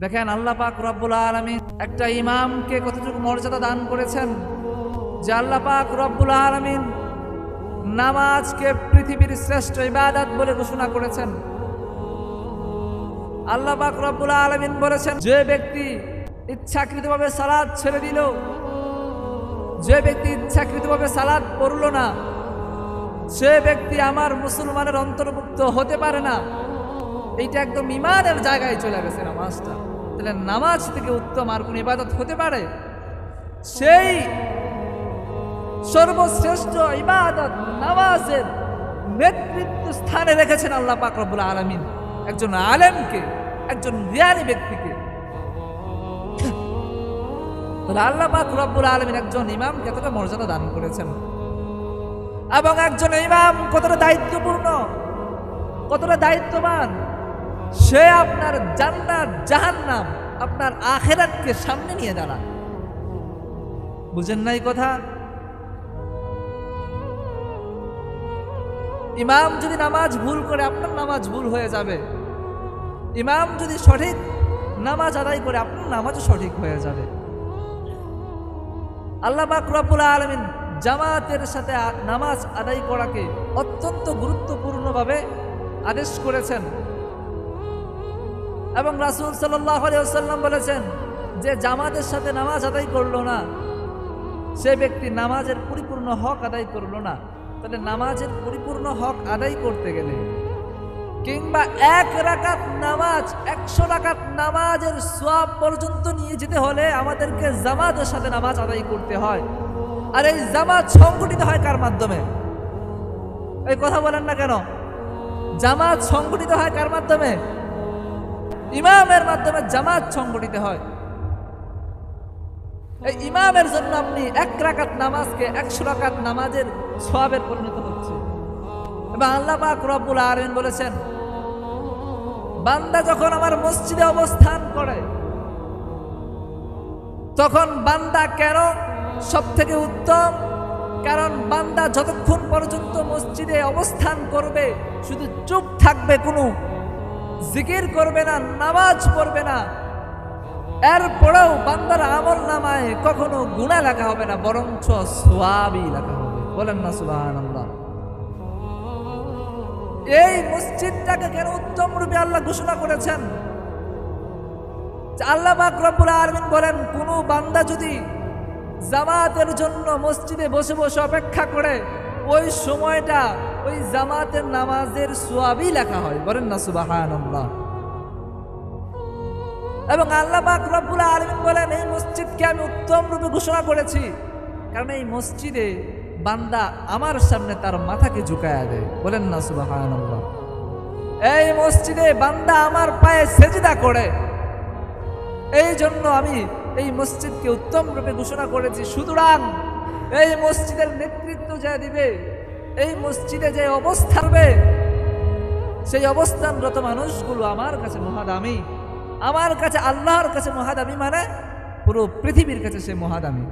দেখেন আল্লাহ পাক রব্বুল আলামিন একটা ইমামকে কতটুকু মর্যাদা দান করেছেন, যে আল্লাহ পাক রব্বুল আলামিন নামাজকে পৃথিবীর শ্রেষ্ঠ ইবাদত বলে ঘোষণা করেছেন। আল্লাহ পাক রব্বুল আলামিন বলেছেন, যে ব্যক্তি ইচ্ছাকৃতভাবে সালাত ছেড়ে দিল, যে ব্যক্তি ইচ্ছাকৃতভাবে সালাত পড়ল না, সে ব্যক্তি আমার মুসলমানের অন্তর্ভুক্ত হতে পারে না। এইটা একদম ইমানের জায়গায় চলে গেছে নামাজটা। তাহলে নামাজ থেকে উত্তম আর কোন ইবাদত হতে পারে? সেই সর্বশ্রেষ্ঠ ইবাদত নামাজের নেতৃত্ব স্থানে রেখেছেন আল্লাহ পাক রব্বুল আলামিন একজন আলেমকে, একজন জ্ঞানী ব্যক্তিকে। তাহলে আল্লাহ পাক রব্বুল আলামিন একজন ইমামকে এতটা মর্যাদা দান করেছেন, এবং একজন ইমাম কতটা দায়িত্বপূর্ণ, কতটা দায়িত্ববান। সে আপনার জান্নাত জাহান্নাম, আপনার আখিরাতকে সামনে নিয়ে দাঁড়ায়। বুঝেন নাই কথা? ইমাম যদি নামাজ ভুল করে, আপনার নামাজ ভুল হয়ে যাবে। ইমাম যদি সঠিক নামাজ আদায় করে, আপনার নামাজও সঠিক হয়ে যাবে। আল্লাহ পাক রব্বুল আলামিন জামাতের সাথে নামাজ আদায় করাকে অত্যন্ত গুরুত্বপূর্ণভাবে আদেশ করেছেন, এবং রাসূল সাল্লাল্লাহু আলাইহি ওয়াসাল্লাম বলেছেন যে জামাতের সাথে নামাজ আদায় করলো না, সে ব্যক্তি নামাজের পরিপূর্ণ হক আদায় করলো না। তাহলে নামাজের পরিপূর্ণ হক আদায় করতে গেলে, কিংবা 1 রাকাত নামাজ 100 রাকাত নামাজের সওয়াব পর্যন্ত নিয়ে যেতে হলে আমাদেরকে জামাতের সাথে নামাজ আদায় করতে হয়। আর এই জামাত সংগঠিত হয় কার মাধ্যমে? এই কথা বলেন না কেন? জামাত সংগঠিত হয় কার মাধ্যমে? ইমামের মাধ্যমে জামাত সংগঠিত হয়। এই ইমামের জন্য আপনি 1 রাকাত নামাজকে 100 রাকাত নামাজের সওয়াবের পরিণত হচ্ছে। এবং আল্লাহ পাক রব্বুল আলামিন বলেছেন, বান্দা যখন আমার মসজিদে অবস্থান করে, তখন বান্দা কেন সব থেকে উত্তম? কারণ বান্দা যতক্ষণ পর্যন্ত মসজিদে অবস্থান করবে, শুধু চুপ থাকবে, কোনো জিকির করবে না, নামাজ পড়বে না, এরপরেও বান্দার আমল নামায় কখনো গুনাহ লেখা হবে না, বরঞ্চ সওয়াবই লেখা হবে। বলেন না সুবহানাল্লাহ। এই মসজিদটাকে কেন উত্তম রূপে আল্লাহ ঘোষণা করেছেন? আল্লাহ পাক রব্বুল আলামিন বলেন, কোন বান্দা যদি জামাতের জন্য মসজিদে বসে বসে অপেক্ষা করে, ওই সময়টা ওই জামাতের নামাজের সওয়াবই লেখা হয়। বলেন না সুবহানাল্লাহ। এবং আল্লাহ পাক রব্বুল আলামিন বলেন, এই মসজিদকে আমি উত্তম রূপে ঘোষণা করেছি, কারণ এই মসজিদে বান্দা আমার সামনে তার মাথাকে ঝুঁকায়া দেয়। বলেন না সুবহানাল্লাহ। এই মসজিদে বান্দা আমার পায়ে সেজদা করে। এই জন্য আমি এই মসজিদকে উত্তম রূপে ঘোষণা করেছি। সুতরাং এই মসজিদের নেতৃত্ব যা দিবে, এই মসজিদে যে অবস্থান হবে, সেই অবস্থানরত মানুষগুলো আমার কাছে মহাদামি। আমার কাছে, আল্লাহর কাছে মহাদামি, মানে পুরো পৃথিবীর কাছে সে মহাদামি।